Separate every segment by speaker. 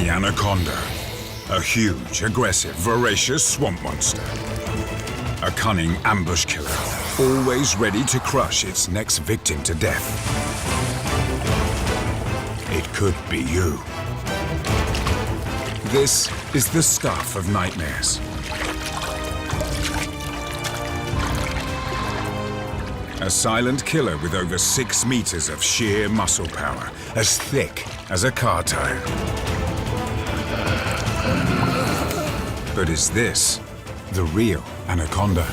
Speaker 1: The Anaconda. A huge, aggressive, voracious swamp monster. A cunning ambush killer, always ready to crush its next victim to death. It could be you. This is the stuff of nightmares. A silent killer with over 6 meters of sheer muscle power, as thick as a car tire. But is this the real Anaconda?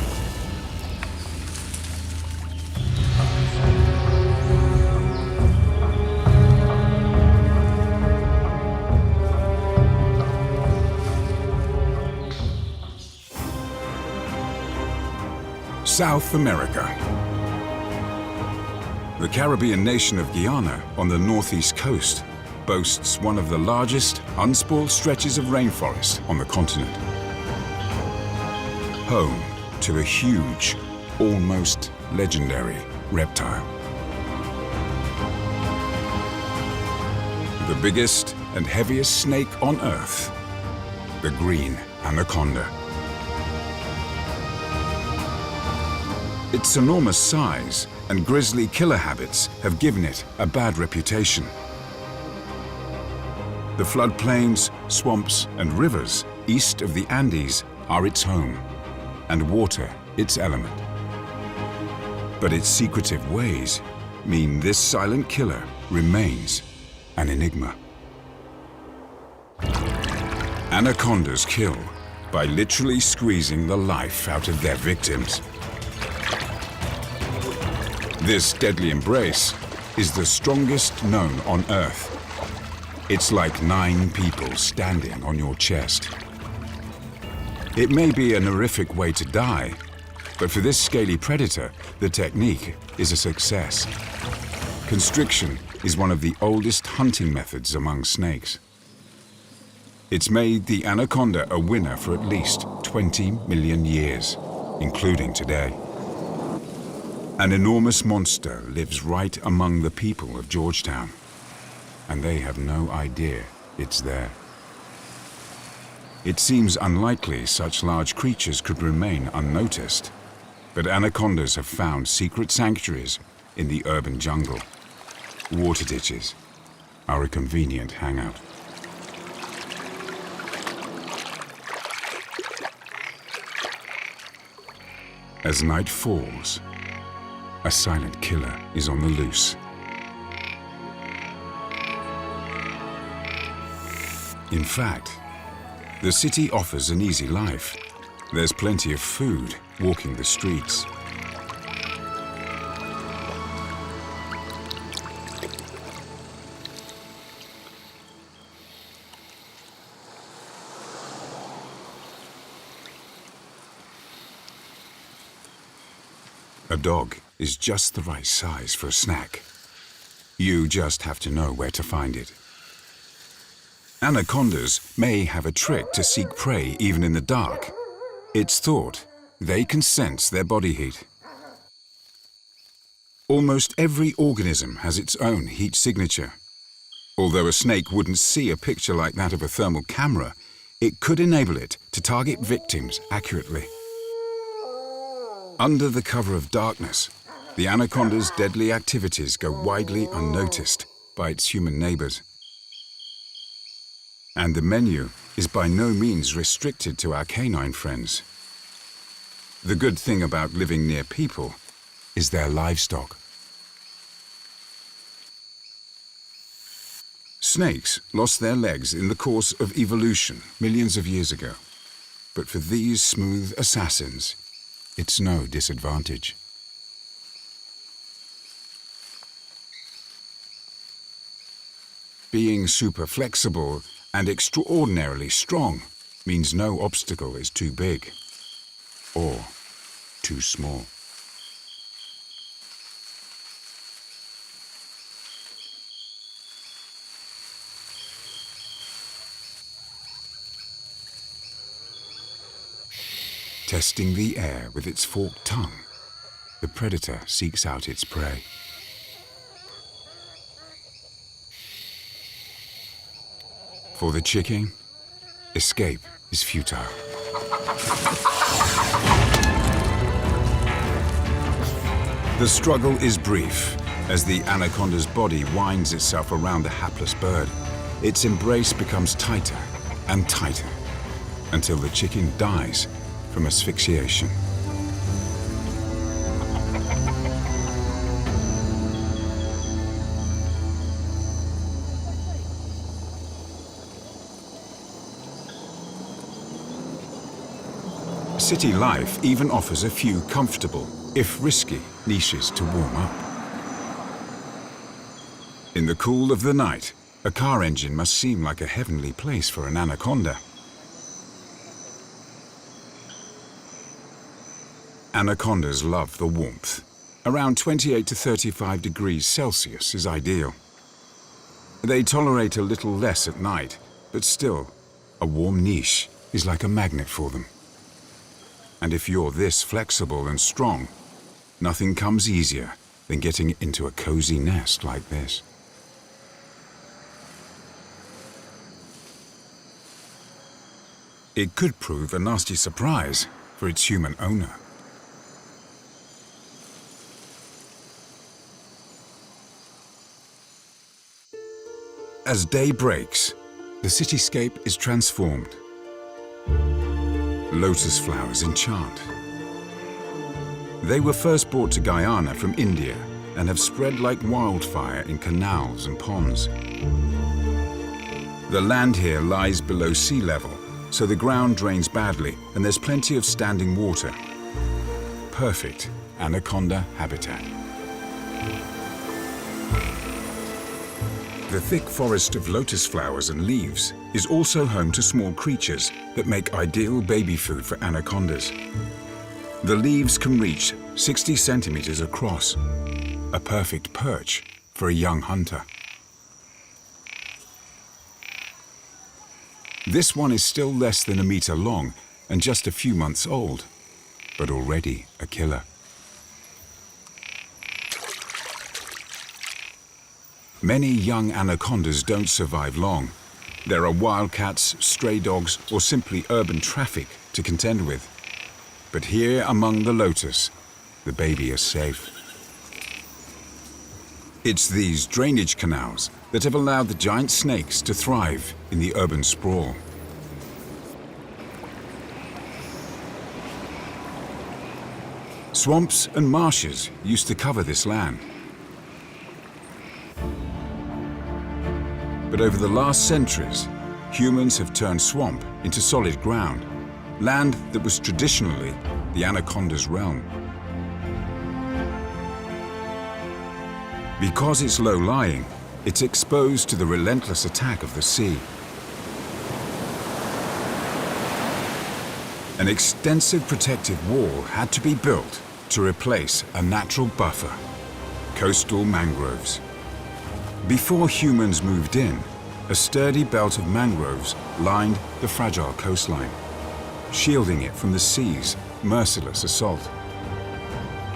Speaker 1: South America. The Caribbean nation of Guyana on the northeast coast boasts one of the largest unspoiled stretches of rainforest on the continent. Home to a huge, almost legendary reptile. The biggest and heaviest snake on Earth, the green anaconda. Its enormous size and grisly killer habits have given it a bad reputation. The floodplains, swamps, and rivers east of the Andes are its home, and water its element. But its secretive ways mean this silent killer remains an enigma. Anacondas kill by literally squeezing the life out of their victims. This deadly embrace is the strongest known on Earth. It's like 9 people standing on your chest. It may be an horrific way to die, but for this scaly predator, the technique is a success. Constriction is one of the oldest hunting methods among snakes. It's made the anaconda a winner for at least 20 million years, including today. An enormous monster lives right among the people of Georgetown, and they have no idea it's there. It seems unlikely such large creatures could remain unnoticed, but anacondas have found secret sanctuaries in the urban jungle. Water ditches are a convenient hangout. As night falls, a silent killer is on the loose. In fact, the city offers an easy life. There's plenty of food walking the streets. A dog is just the right size for a snack. You just have to know where to find it. Anacondas may have a trick to seek prey even in the dark. It's thought they can sense their body heat. Almost every organism has its own heat signature. Although a snake wouldn't see a picture like that of a thermal camera, it could enable it to target victims accurately. Under the cover of darkness, the anaconda's deadly activities go widely unnoticed by its human neighbors. And the menu is by no means restricted to our canine friends. The good thing about living near people is their livestock. Snakes lost their legs in the course of evolution millions of years ago. But for these smooth assassins, it's no disadvantage. Being super flexible and extraordinarily strong means no obstacle is too big or too small. Testing the air with its forked tongue, the predator seeks out its prey. For the chicken, escape is futile. The struggle is brief as the anaconda's body winds itself around the hapless bird. Its embrace becomes tighter and tighter until the chicken dies from asphyxiation. City life even offers a few comfortable, if risky, niches to warm up. In the cool of the night, a car engine must seem like a heavenly place for an anaconda. Anacondas love the warmth. Around 28 to 35 degrees Celsius is ideal. They tolerate a little less at night, but still, a warm niche is like a magnet for them. And if you're this flexible and strong, nothing comes easier than getting into a cozy nest like this. It could prove a nasty surprise for its human owner. As day breaks, the cityscape is transformed. Lotus flowers enchant. They were first brought to Guyana from India and have spread like wildfire in canals and ponds. The land here lies below sea level, so the ground drains badly and there's plenty of standing water. Perfect anaconda habitat. The thick forest of lotus flowers and leaves is also home to small creatures that make ideal baby food for anacondas. The leaves can reach 60 centimeters across, a perfect perch for a young hunter. This one is still less than a meter long and just a few months old, but already a killer. Many young anacondas don't survive long. There are wildcats, stray dogs, or simply urban traffic to contend with. But here among the lotus, the baby is safe. It's these drainage canals that have allowed the giant snakes to thrive in the urban sprawl. Swamps and marshes used to cover this land. But over the last centuries, humans have turned swamp into solid ground, land that was traditionally the anaconda's realm. Because it's low-lying, it's exposed to the relentless attack of the sea. An extensive protective wall had to be built to replace a natural buffer, coastal mangroves. Before humans moved in, a sturdy belt of mangroves lined the fragile coastline, shielding it from the sea's merciless assault.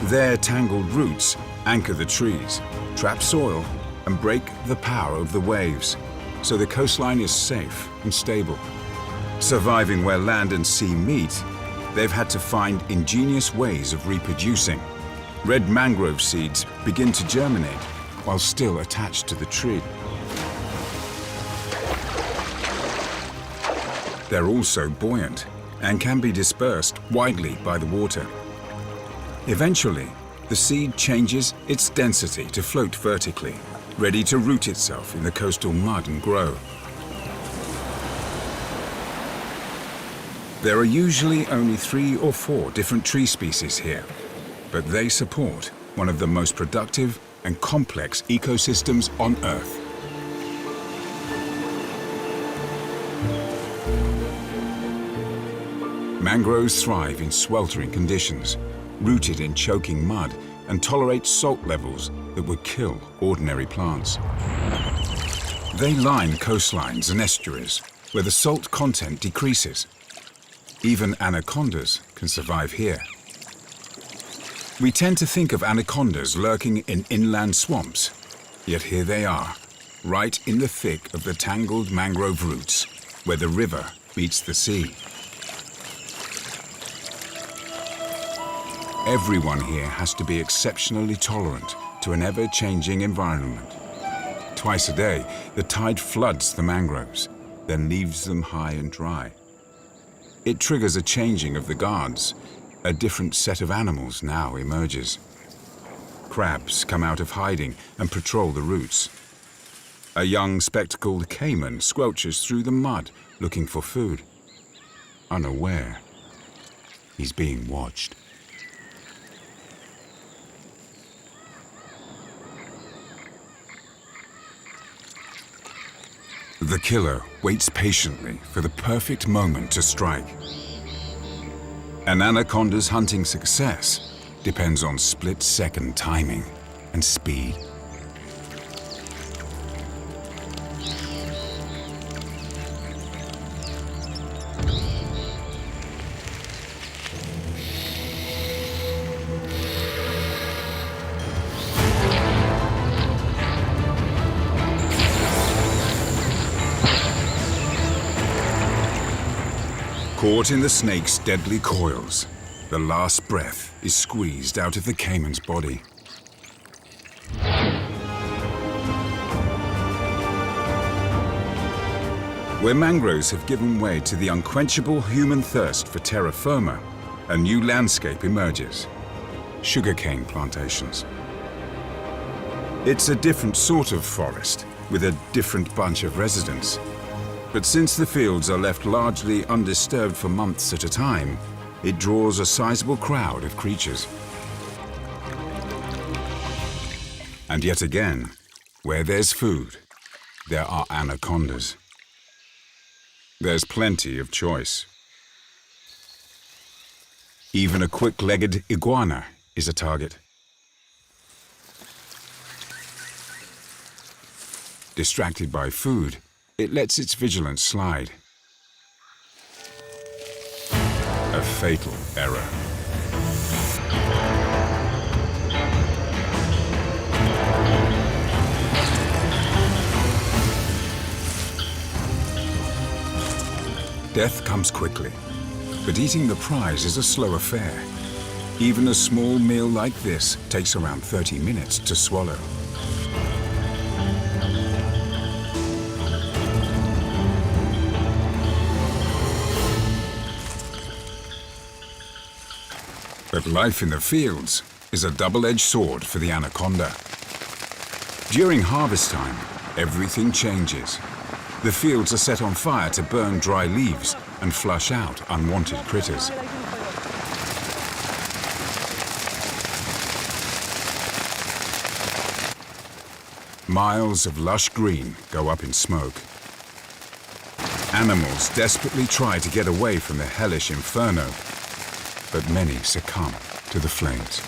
Speaker 1: Their tangled roots anchor the trees, trap soil, and break the power of the waves, so the coastline is safe and stable. Surviving where land and sea meet, they've had to find ingenious ways of reproducing. Red mangrove seeds begin to germinate while still attached to the tree. They're also buoyant and can be dispersed widely by the water. Eventually, the seed changes its density to float vertically, ready to root itself in the coastal mud and grow. There are usually only 3 or 4 different tree species here, but they support one of the most productive and complex ecosystems on Earth. Mangroves thrive in sweltering conditions, rooted in choking mud, and tolerate salt levels that would kill ordinary plants. They line coastlines and estuaries where the salt content decreases. Even anacondas can survive here. We tend to think of anacondas lurking in inland swamps, yet here they are, right in the thick of the tangled mangrove roots, where the river meets the sea. Everyone here has to be exceptionally tolerant to an ever-changing environment. Twice a day, the tide floods the mangroves, then leaves them high and dry. It triggers a changing of the guards. A different set of animals now emerges. Crabs come out of hiding and patrol the routes. A young spectacled caiman squelches through the mud looking for food. Unaware, he's being watched. The killer waits patiently for the perfect moment to strike. An anaconda's hunting success depends on split-second timing and speed. Caught in the snake's deadly coils, the last breath is squeezed out of the caiman's body. Where mangroves have given way to the unquenchable human thirst for terra firma, a new landscape emerges: sugarcane plantations. It's a different sort of forest, with a different bunch of residents. But since the fields are left largely undisturbed for months at a time, it draws a sizable crowd of creatures. And yet again, where there's food, there are anacondas. There's plenty of choice. Even a quick-legged iguana is a target. Distracted by food, it lets its vigilance slide. A fatal error. Death comes quickly, but eating the prize is a slow affair. Even a small meal like this takes around 30 minutes to swallow. But life in the fields is a double-edged sword for the anaconda. During harvest time, everything changes. The fields are set on fire to burn dry leaves and flush out unwanted critters. Miles of lush green go up in smoke. Animals desperately try to get away from the hellish inferno, but many succumb to the flames.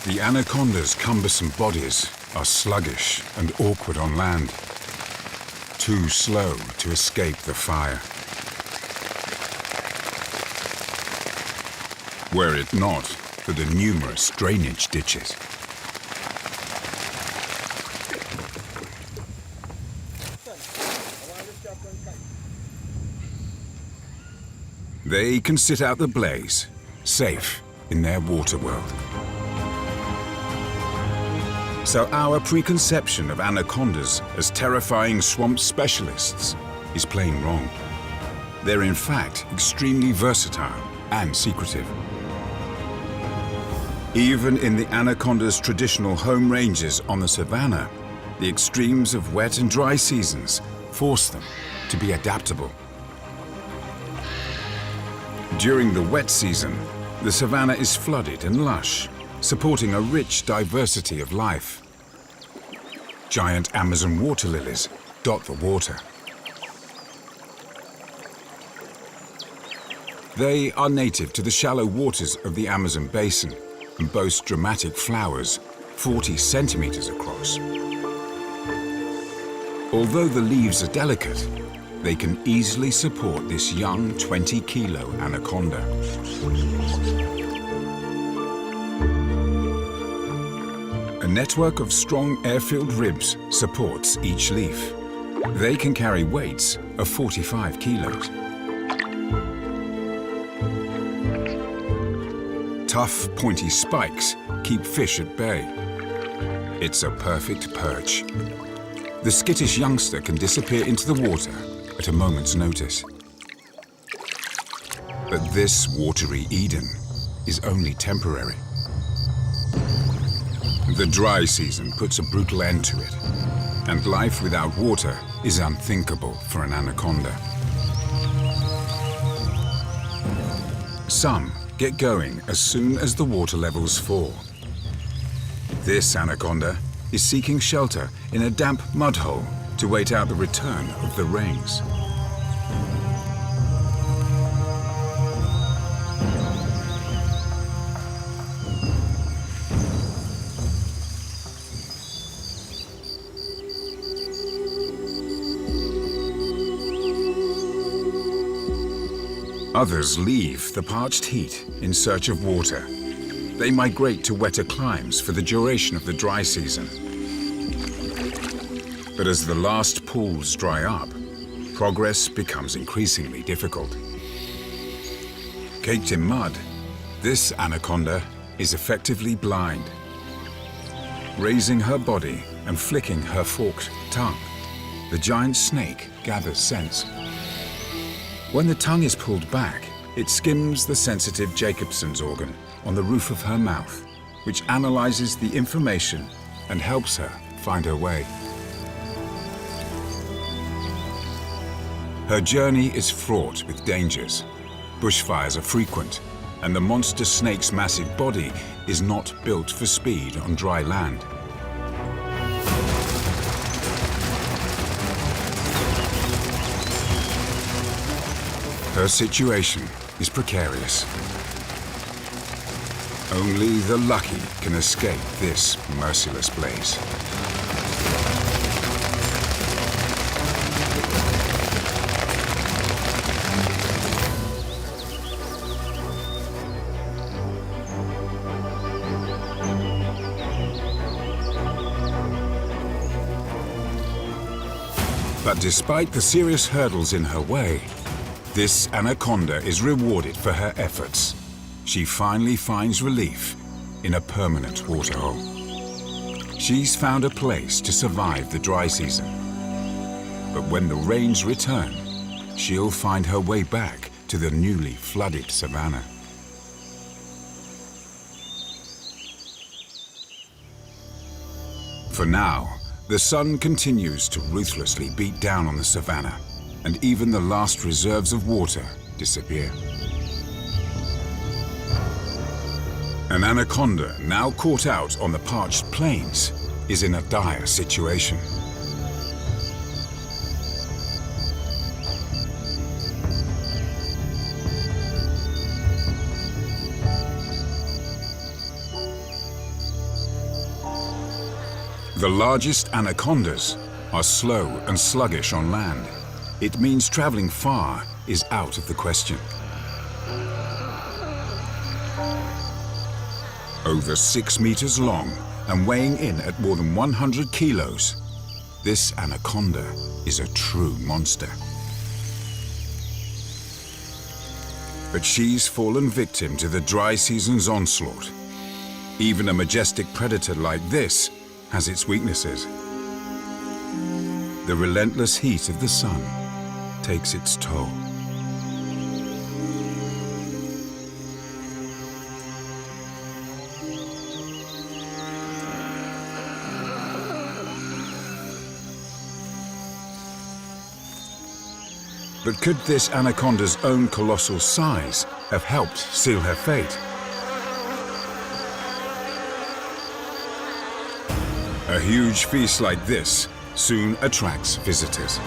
Speaker 1: The anaconda's cumbersome bodies are sluggish and awkward on land, too slow to escape the fire. Were it not for the numerous drainage ditches. They can sit out the blaze, safe in their water world. So our preconception of anacondas as terrifying swamp specialists is plain wrong. They're in fact extremely versatile and secretive. Even in the anaconda's traditional home ranges on the savanna, the extremes of wet and dry seasons force them to be adaptable. During the wet season, the savanna is flooded and lush, supporting a rich diversity of life. Giant Amazon water lilies dot the water. They are native to the shallow waters of the Amazon basin and boast dramatic flowers 40 centimeters across. Although the leaves are delicate, they can easily support this young 20-kilo anaconda. network of strong air-filled ribs supports each leaf. They can carry weights of 45 kilos. Tough, pointy spikes keep fish at bay. It's a perfect perch. The skittish youngster can disappear into the water at a moment's notice. But this watery Eden is only temporary. The dry season puts a brutal end to it, and life without water is unthinkable for an anaconda. Some get going as soon as the water levels fall. This anaconda is seeking shelter in a damp mud hole to wait out the return of the rains. Others leave the parched heat in search of water. They migrate to wetter climes for the duration of the dry season. But as the last pools dry up, progress becomes increasingly difficult. Caked in mud, this anaconda is effectively blind. Raising her body and flicking her forked tongue, the giant snake gathers scents. When the tongue is pulled back, it skims the sensitive Jacobson's organ on the roof of her mouth, which analyzes the information and helps her find her way. Her journey is fraught with dangers. Bushfires are frequent, and the monster snake's massive body is not built for speed on dry land. Her situation is precarious. Only the lucky can escape this merciless blaze. But despite the serious hurdles in her way, this anaconda is rewarded for her efforts. She finally finds relief in a permanent waterhole. She's found a place to survive the dry season. But when the rains return, she'll find her way back to the newly flooded savanna. For now, the sun continues to ruthlessly beat down on the savanna, and even the last reserves of water disappear. An anaconda, now caught out on the parched plains, is in a dire situation. The largest anacondas are slow and sluggish on land. It means traveling far is out of the question. Over 6 meters long and weighing in at more than 100 kilos, this anaconda is a true monster. But she's fallen victim to the dry season's onslaught. Even a majestic predator like this has its weaknesses. The relentless heat of the sun takes its toll. But could this anaconda's own colossal size have helped seal her fate? A huge feast like this soon attracts visitors.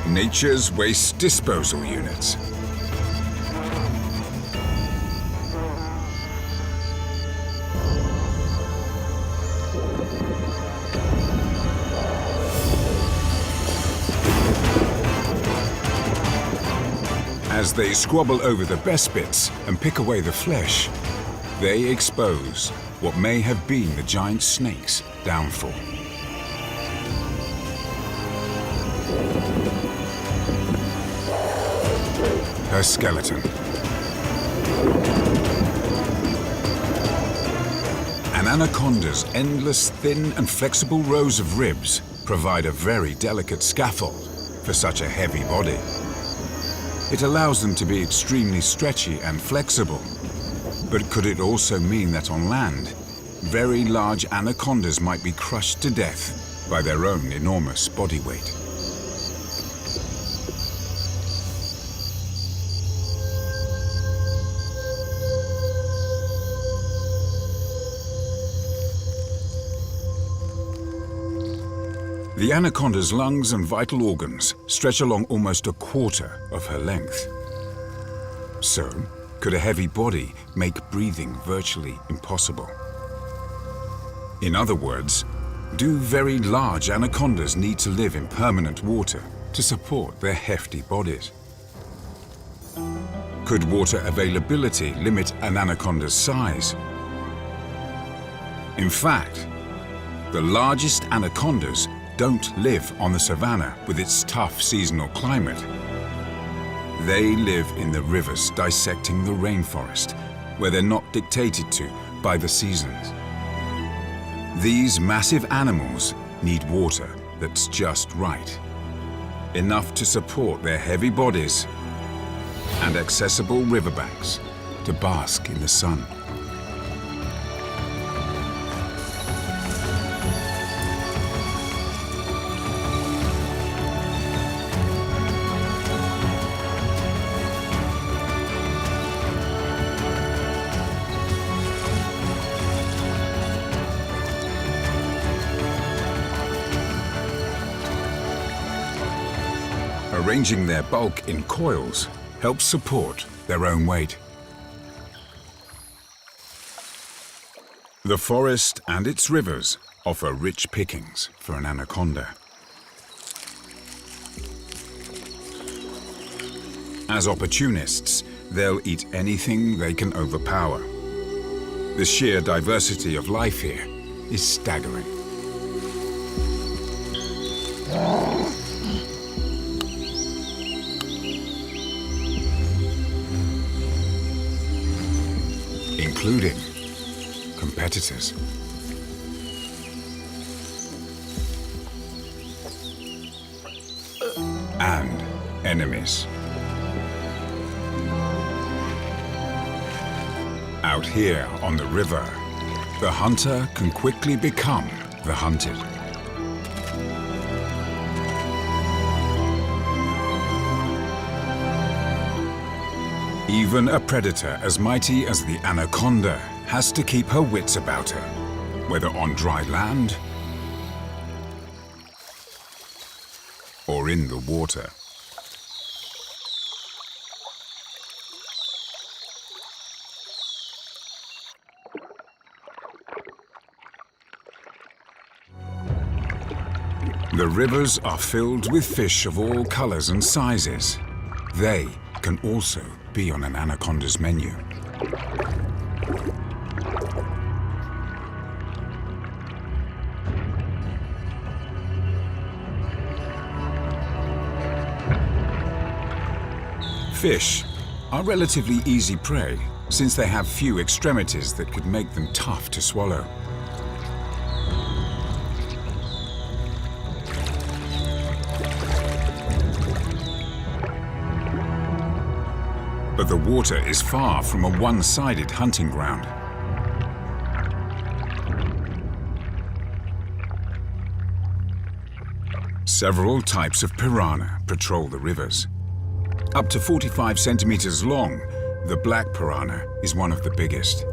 Speaker 1: Nature's waste disposal units. As they squabble over the best bits and pick away the flesh, they expose what may have been the giant snake's downfall. Her skeleton. An anaconda's endless, thin and flexible rows of ribs provide a very delicate scaffold for such a heavy body. It allows them to be extremely stretchy and flexible. But could it also mean that on land, very large anacondas might be crushed to death by their own enormous body weight? The anaconda's lungs and vital organs stretch along almost a quarter of her length. So, could a heavy body make breathing virtually impossible? In other words, do very large anacondas need to live in permanent water to support their hefty bodies? Could water availability limit an anaconda's size? In fact, the largest anacondas don't live on the savanna with its tough seasonal climate. They live in the rivers dissecting the rainforest, where they're not dictated to by the seasons. These massive animals need water that's just right, enough to support their heavy bodies, and accessible riverbanks to bask in the sun. Arranging their bulk in coils helps support their own weight. The forest and its rivers offer rich pickings for an anaconda. As opportunists, they'll eat anything they can overpower. The sheer diversity of life here is staggering. Including competitors. And enemies. Out here on the river, the hunter can quickly become the hunted. Even a predator as mighty as the anaconda has to keep her wits about her, whether on dry land or in the water. The rivers are filled with fish of all colors and sizes. They can also be on an anaconda's menu. Fish are relatively easy prey since they have few extremities that could make them tough to swallow. But the water is far from a one-sided hunting ground. Several types of piranha patrol the rivers. Up to 45 centimeters long, the black piranha is one of the biggest.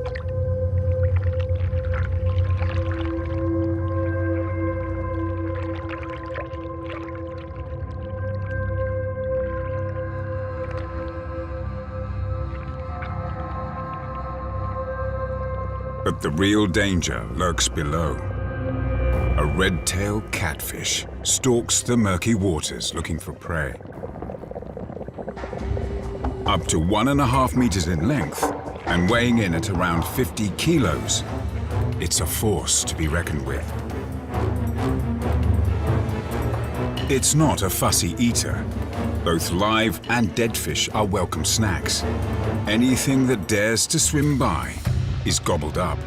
Speaker 1: But the real danger lurks below. A red-tailed catfish stalks the murky waters looking for prey. Up to 1.5 meters in length and weighing in at around 50 kilos, it's a force to be reckoned with. It's not a fussy eater. Both live and dead fish are welcome snacks. Anything that dares to swim by is gobbled up.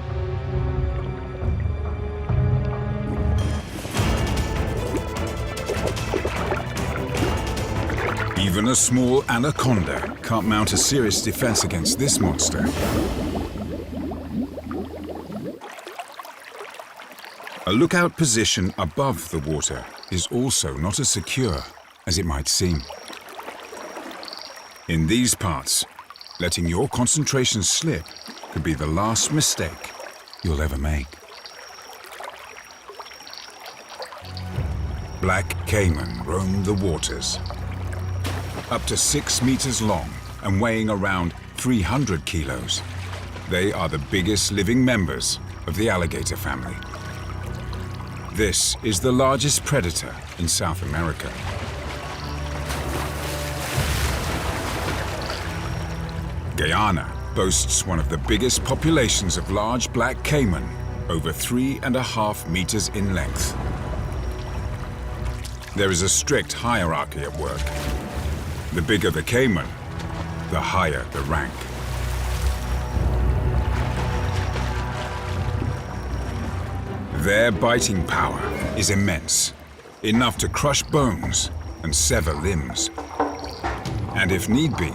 Speaker 1: Even a small anaconda can't mount a serious defense against this monster. A lookout position above the water is also not as secure as it might seem. In these parts, letting your concentration slip could be the last mistake you'll ever make. Black caiman roam the waters. Up to 6 meters long and weighing around 300 kilos, they are the biggest living members of the alligator family. This is the largest predator in South America. Guyana boasts one of the biggest populations of large black caiman, over 3.5 meters in length. There is a strict hierarchy at work. The bigger the caiman, the higher the rank. Their biting power is immense, enough to crush bones and sever limbs. And if need be,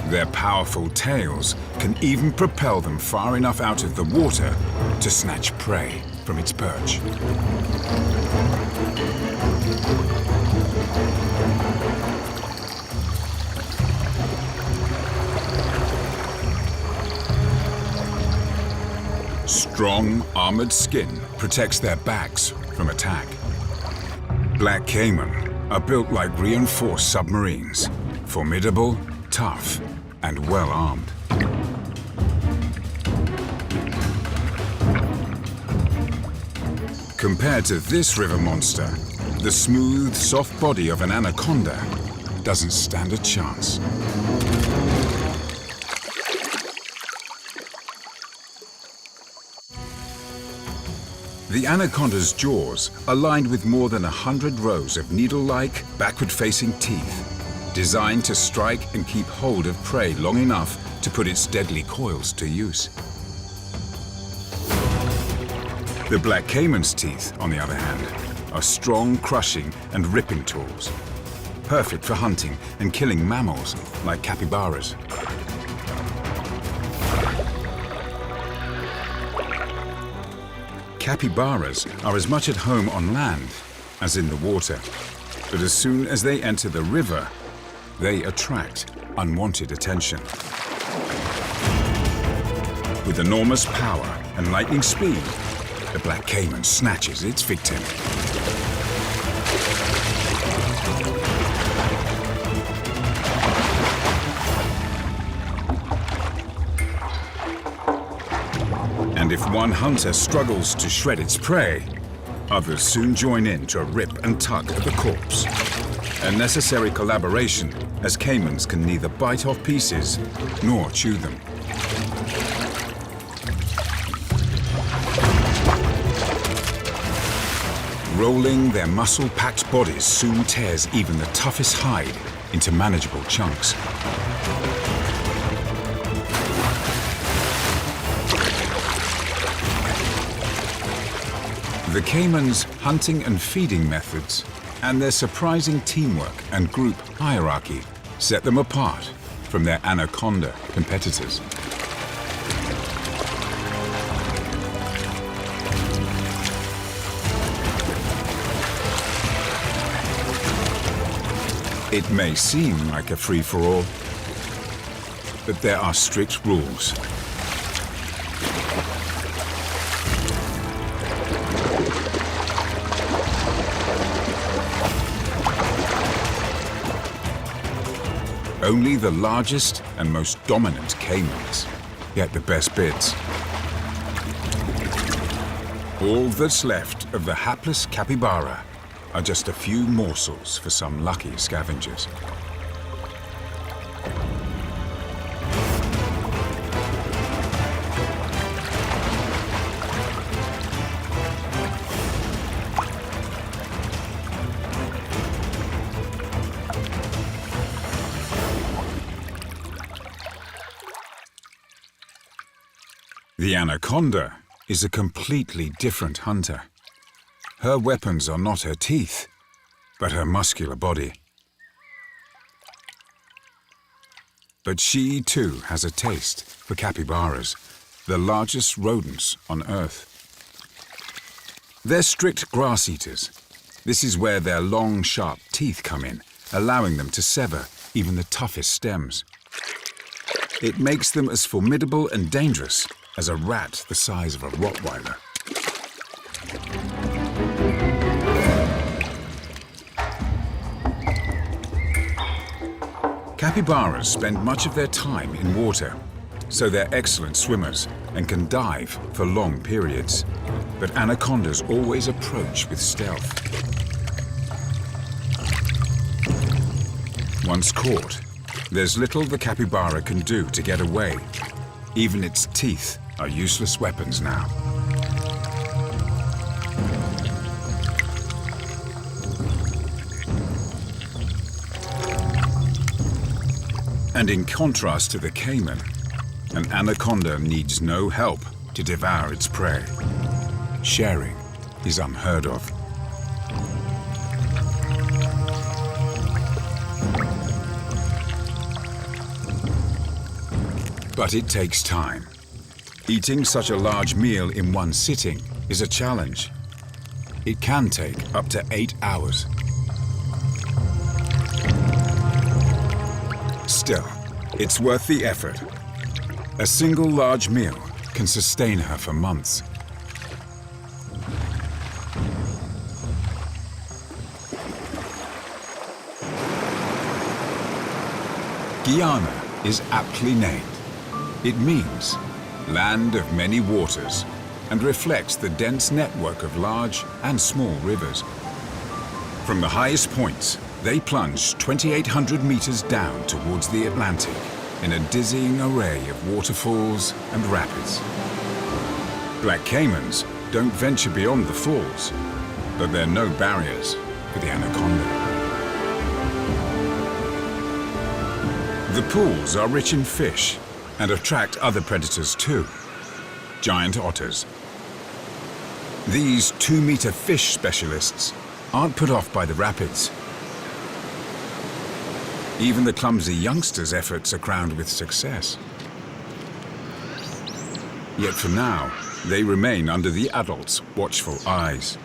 Speaker 1: their powerful tails can even propel them far enough out of the water to snatch prey from its perch. Strong, armored skin protects their backs from attack. Black caiman are built like reinforced submarines, formidable, tough, and well-armed. Compared to this river monster, the smooth, soft body of an anaconda doesn't stand a chance. The anaconda's jaws are lined with more than 100 rows of needle-like, backward-facing teeth, designed to strike and keep hold of prey long enough to put its deadly coils to use. The black caiman's teeth, on the other hand, are strong crushing and ripping tools, perfect for hunting and killing mammals like capybaras. Capybaras are as much at home on land as in the water, but as soon as they enter the river, they attract unwanted attention. With enormous power and lightning speed, the black caiman snatches its victim. And if one hunter struggles to shred its prey, others soon join in to rip and tug at the corpse. A necessary collaboration, as caimans can neither bite off pieces nor chew them. Rolling their muscle-packed bodies soon tears even the toughest hide into manageable chunks. The caiman's hunting and feeding methods and their surprising teamwork and group hierarchy set them apart from their anaconda competitors. It may seem like a free-for-all, but there are strict rules. Only the largest and most dominant caimans get the best bids. All that's left of the hapless capybara are just a few morsels for some lucky scavengers. The anaconda is a completely different hunter. Her weapons are not her teeth, but her muscular body. But she too has a taste for capybaras, the largest rodents on Earth. They're strict grass eaters. This is where their long, sharp teeth come in, allowing them to sever even the toughest stems. It makes them as formidable and dangerous as a rat the size of a Rottweiler. Capybaras spend much of their time in water, so they're excellent swimmers and can dive for long periods. But anacondas always approach with stealth. Once caught, there's little the capybara can do to get away. Even its teeth are useless weapons now. And in contrast to the caiman, an anaconda needs no help to devour its prey. Sharing is unheard of. But it takes time. Eating such a large meal in one sitting is a challenge. It can take up to 8 hours. Still, it's worth the effort. A single large meal can sustain her for months. Guyana is aptly named. It means land of many waters and reflects the dense network of large and small rivers. From the highest points, they plunge 2,800 meters down towards the Atlantic in a dizzying array of waterfalls and rapids. Black caimans don't venture beyond the falls, but there are no barriers for the anaconda. The pools are rich in fish and attract other predators too, giant otters. These 2-meter fish specialists aren't put off by the rapids. Even the clumsy youngsters' efforts are crowned with success. Yet for now, they remain under the adults' watchful eyes.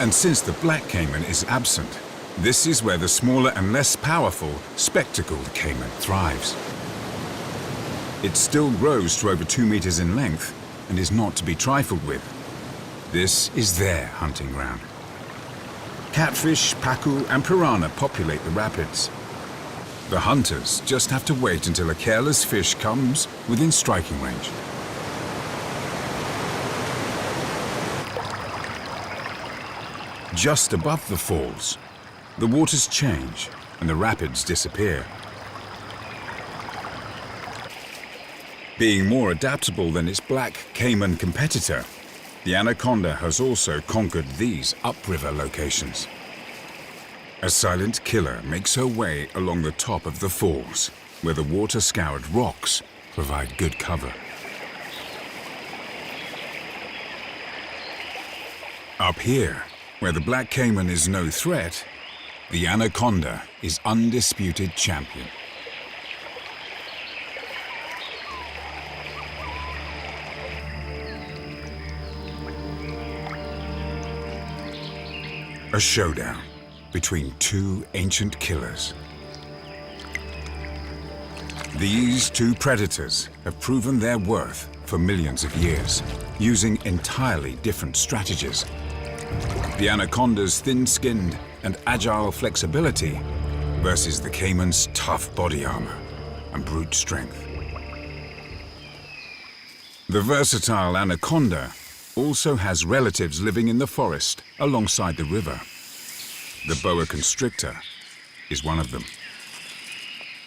Speaker 1: And since the black caiman is absent, this is where the smaller and less powerful spectacled caiman thrives. It still grows to over 2 meters in length and is not to be trifled with. This is their hunting ground. Catfish, pacu, and piranha populate the rapids. The hunters just have to wait until a careless fish comes within striking range. Just above the falls, the waters change and the rapids disappear. Being more adaptable than its black caiman competitor, the anaconda has also conquered these upriver locations. A silent killer makes her way along the top of the falls, where the water-scoured rocks provide good cover. Up here, where the black caiman is no threat, the anaconda is undisputed champion. A showdown between two ancient killers. These two predators have proven their worth for millions of years, using entirely different strategies. The anaconda's thin-skinned and agile flexibility versus the caiman's tough body armor and brute strength. The versatile anaconda also has relatives living in the forest alongside the river. The boa constrictor is one of them.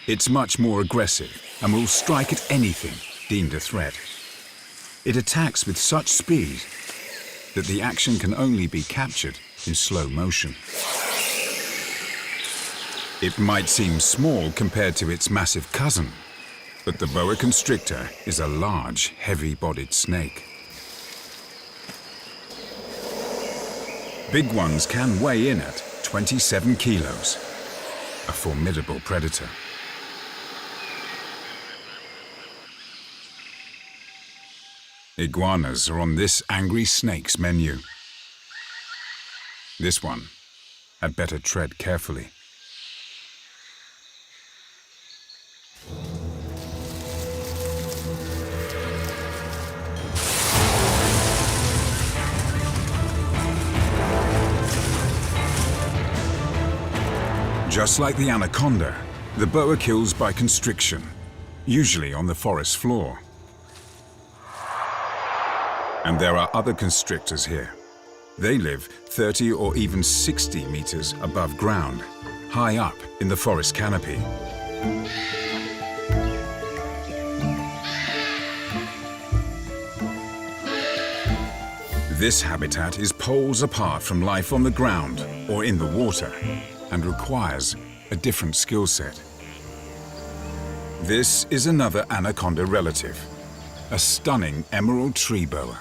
Speaker 1: It's much more aggressive and will strike at anything deemed a threat. It attacks with such speed that the action can only be captured in slow motion. It might seem small compared to its massive cousin, But the boa constrictor is a large, heavy-bodied snake. Big ones can weigh in at 27 kilos, a formidable predator. Iguanas are on this angry snake's menu. This one had better tread carefully. Just like the anaconda, the boa kills by constriction, usually on the forest floor. And there are other constrictors here. They live 30 or even 60 meters above ground, high up in the forest canopy. This habitat is poles apart from life on the ground or in the water and requires a different skill set. This is another anaconda relative, a stunning emerald tree boa.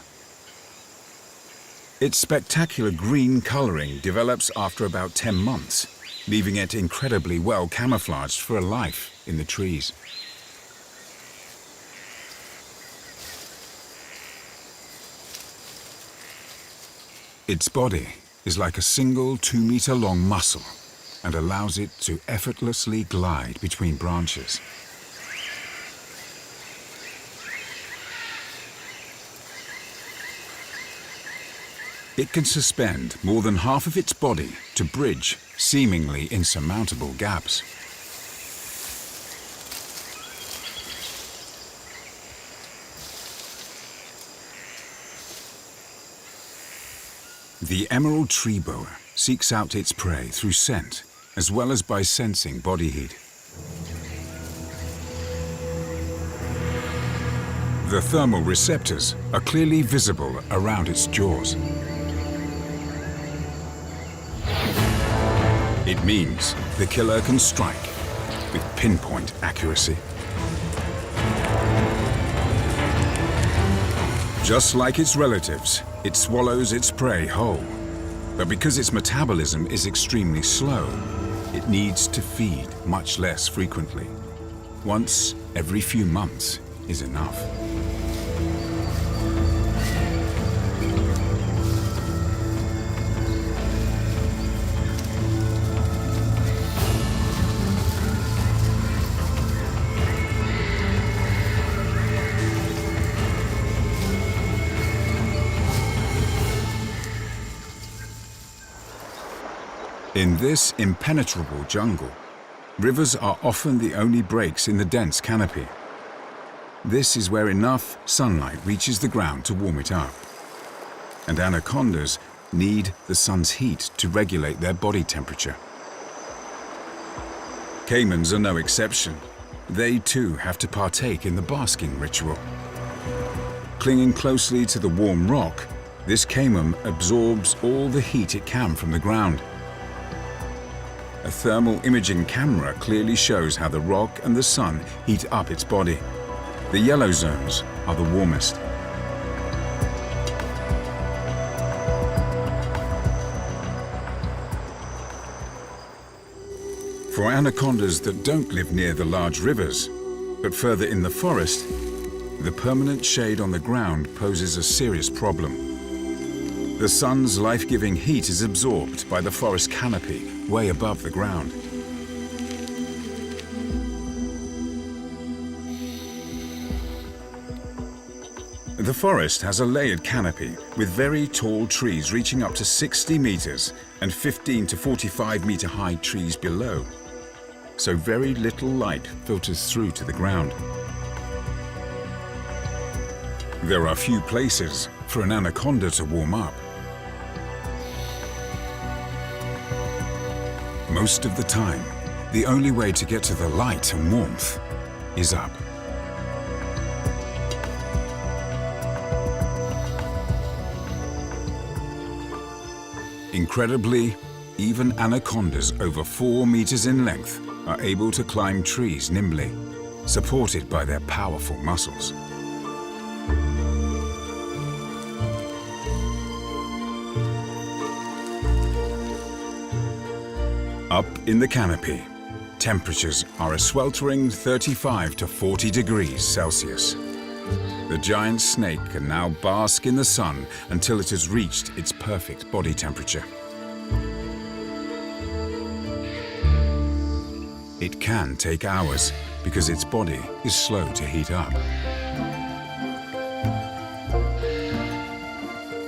Speaker 1: Its spectacular green coloring develops after about 10 months, leaving it incredibly well camouflaged for a life in the trees. Its body is like a single 2-meter-long muscle and allows it to effortlessly glide between branches. It can suspend more than half of its body to bridge seemingly insurmountable gaps. The emerald tree boa seeks out its prey through scent, as well as by sensing body heat. The thermal receptors are clearly visible around its jaws. It means the killer can strike with pinpoint accuracy. Just like its relatives, it swallows its prey whole. But because its metabolism is extremely slow, it needs to feed much less frequently. Once every few months is enough. In this impenetrable jungle, rivers are often the only breaks in the dense canopy. This is where enough sunlight reaches the ground to warm it up. And anacondas need the sun's heat to regulate their body temperature. Caimans are no exception. They too have to partake in the basking ritual. Clinging closely to the warm rock, this caiman absorbs all the heat it can from the ground. A thermal imaging camera clearly shows how the rock and the sun heat up its body. The yellow zones are the warmest. For anacondas that don't live near the large rivers, but further in the forest, the permanent shade on the ground poses a serious problem. The sun's life-giving heat is absorbed by the forest canopy way above the ground. The forest has a layered canopy with very tall trees reaching up to 60 meters and 15 to 45 meter high trees below. So very little light filters through to the ground. There are few places for an anaconda to warm up. Most of the time, the only way to get to the light and warmth is up. Incredibly, even anacondas over 4 meters in length are able to climb trees nimbly, supported by their powerful muscles. Up in the canopy, temperatures are a sweltering 35 to 40 degrees Celsius. The giant snake can now bask in the sun until it has reached its perfect body temperature. It can take hours because its body is slow to heat up.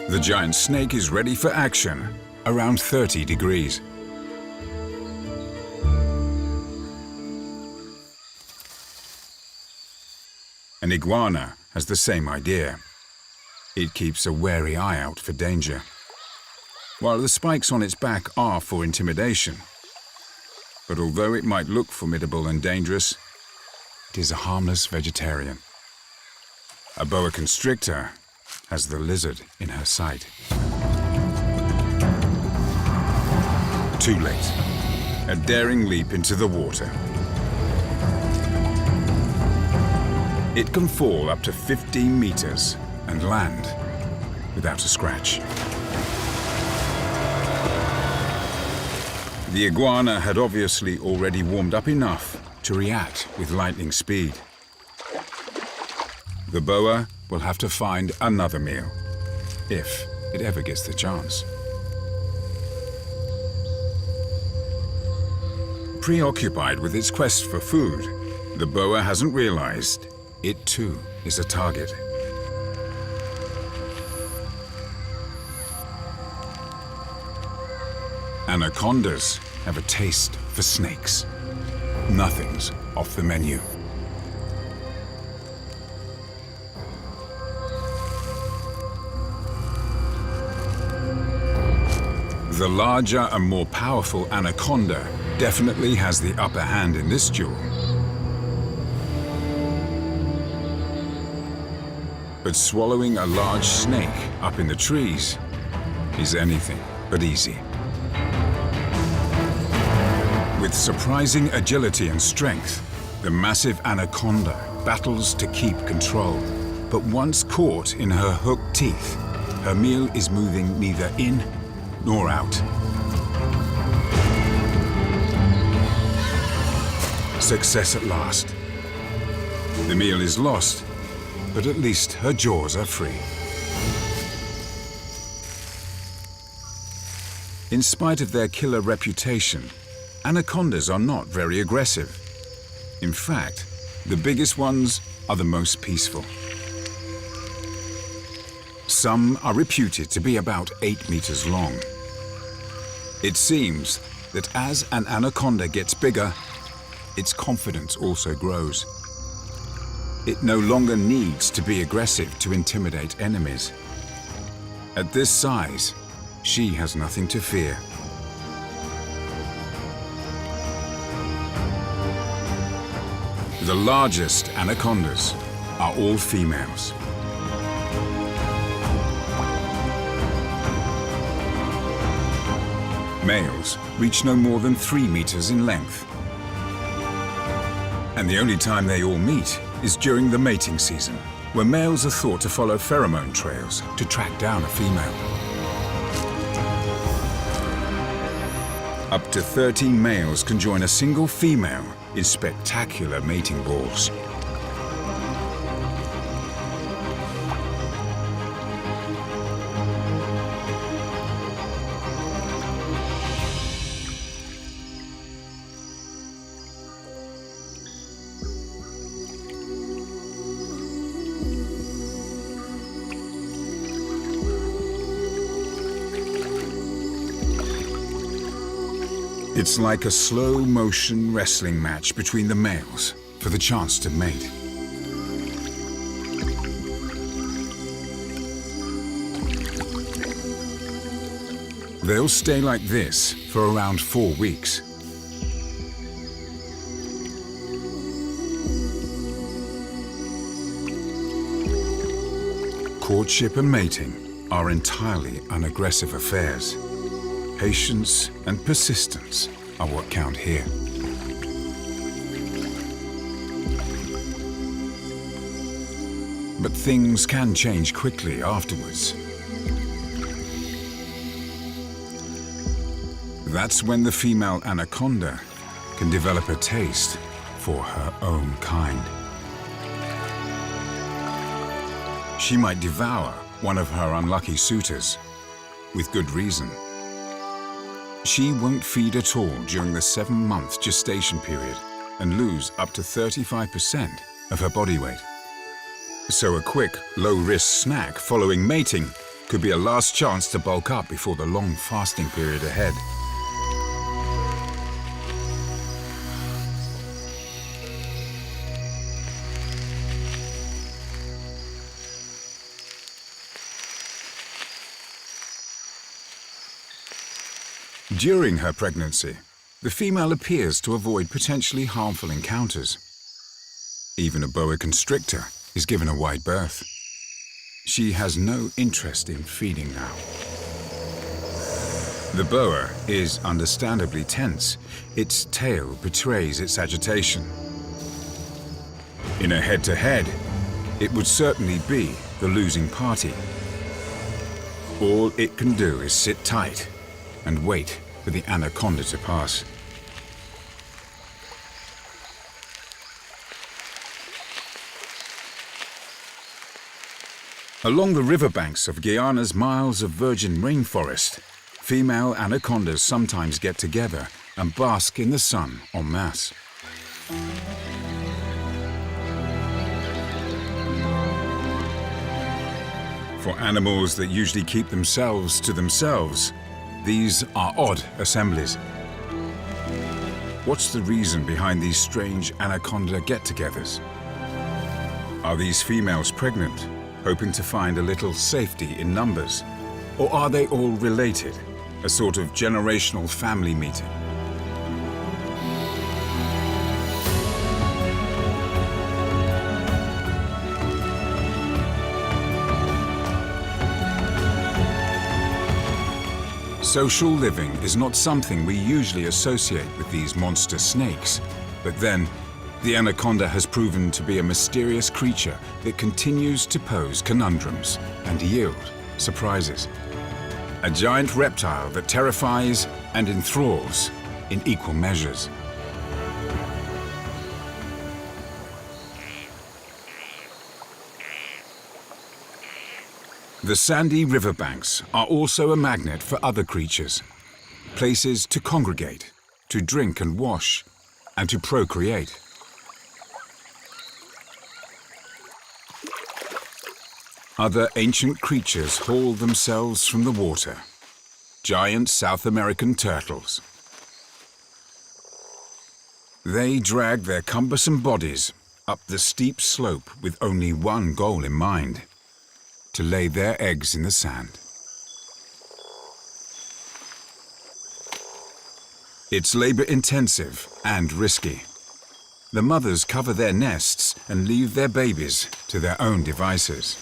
Speaker 1: The giant snake is ready for action, around 30 degrees. An iguana has the same idea. It keeps a wary eye out for danger. While the spikes on its back are for intimidation, but although it might look formidable and dangerous, it is a harmless vegetarian. A boa constrictor has the lizard in her sight. Too late. A daring leap into the water. It can fall up to 15 meters and land without a scratch. The iguana had obviously already warmed up enough to react with lightning speed. The boa will have to find another meal, if it ever gets the chance. Preoccupied with its quest for food, the boa hasn't realized it too is a target. Anacondas have a taste for snakes. Nothing's off the menu. The larger and more powerful anaconda definitely has the upper hand in this duel. But swallowing a large snake up in the trees is anything but easy. With surprising agility and strength, the massive anaconda battles to keep control. But once caught in her hooked teeth, her meal is moving neither in nor out. Success at last. The meal is lost, but at least her jaws are free. In spite of their killer reputation, anacondas are not very aggressive. In fact, the biggest ones are the most peaceful. Some are reputed to be about 8 meters long. It seems that as an anaconda gets bigger, its confidence also grows. It no longer needs to be aggressive to intimidate enemies. At this size, she has nothing to fear. The largest anacondas are all females. Males reach no more than 3 meters in length. And the only time they all meet is during the mating season, where males are thought to follow pheromone trails to track down a female. Up to 13 males can join a single female in spectacular mating balls. It's like a slow-motion wrestling match between the males for the chance to mate. They'll stay like this for around 4 weeks. Courtship and mating are entirely unaggressive affairs. Patience and persistence are what count here. But things can change quickly afterwards. That's when the female anaconda can develop a taste for her own kind. She might devour one of her unlucky suitors, with good reason. She won't feed at all during the 7-month gestation period and lose up to 35% of her body weight. So a quick, low-risk snack following mating could be a last chance to bulk up before the long fasting period ahead. During her pregnancy, the female appears to avoid potentially harmful encounters. Even a boa constrictor is given a wide berth. She has no interest in feeding now. The boa is understandably tense. Its tail betrays its agitation. In a head-to-head, it would certainly be the losing party. All it can do is sit tight and wait for the anaconda to pass. Along the riverbanks of Guyana's miles of virgin rainforest, female anacondas sometimes get together and bask in the sun en masse. For animals that usually keep themselves to themselves, these are odd assemblies. What's the reason behind these strange anaconda get-togethers? Are these females pregnant, hoping to find a little safety in numbers? Or are they all related, a sort of generational family meeting? Social living is not something we usually associate with these monster snakes, but then, the anaconda has proven to be a mysterious creature that continues to pose conundrums and yield surprises. A giant reptile that terrifies and enthralls in equal measures. The sandy riverbanks are also a magnet for other creatures, places to congregate, to drink and wash, and to procreate. Other ancient creatures haul themselves from the water, giant South American turtles. They drag their cumbersome bodies up the steep slope with only one goal in mind: to lay their eggs in the sand. It's labor-intensive and risky. The mothers cover their nests and leave their babies to their own devices.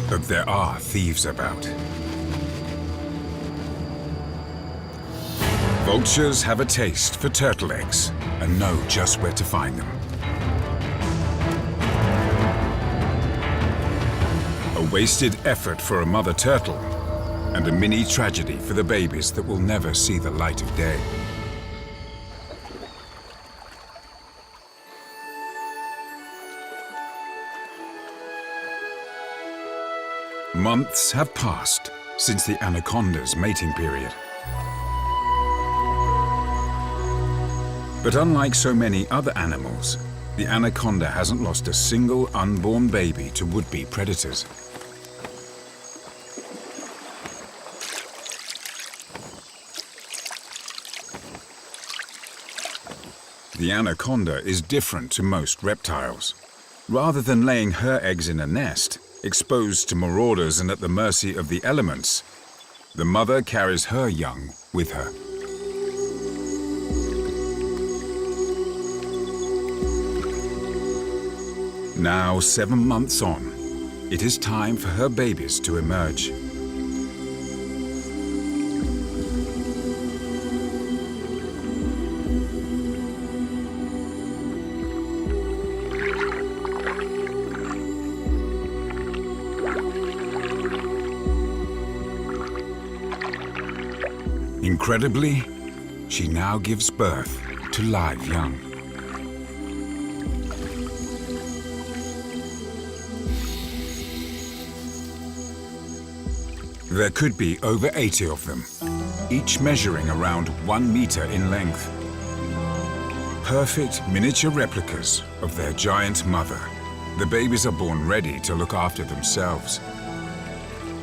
Speaker 1: But there are thieves about. Vultures have a taste for turtle eggs and know just where to find them. A wasted effort for a mother turtle and a mini tragedy for the babies that will never see the light of day. Months have passed since the anaconda's mating period. But unlike so many other animals, the anaconda hasn't lost a single unborn baby to would-be predators. The anaconda is different to most reptiles. Rather than laying her eggs in a nest, exposed to marauders and at the mercy of the elements, the mother carries her young with her. Now, 7 months on, it is time for her babies to emerge. Incredibly, she now gives birth to live young. There could be over 80 of them, each measuring around 1 meter in length. Perfect miniature replicas of their giant mother. The babies are born ready to look after themselves.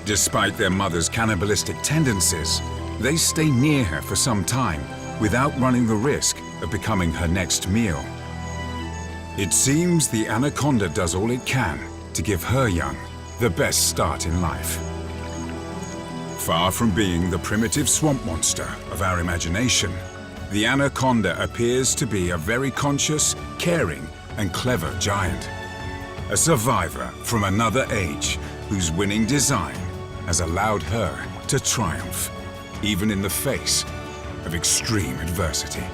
Speaker 1: Despite their mother's cannibalistic tendencies, they stay near her for some time without running the risk of becoming her next meal. It seems the Anaconda does all it can to give her young the best start in life. Far from being the primitive swamp monster of our imagination, the Anaconda appears to be a very conscious, caring, and clever giant. A survivor from another age whose winning design has allowed her to triumph, even in the face of extreme adversity.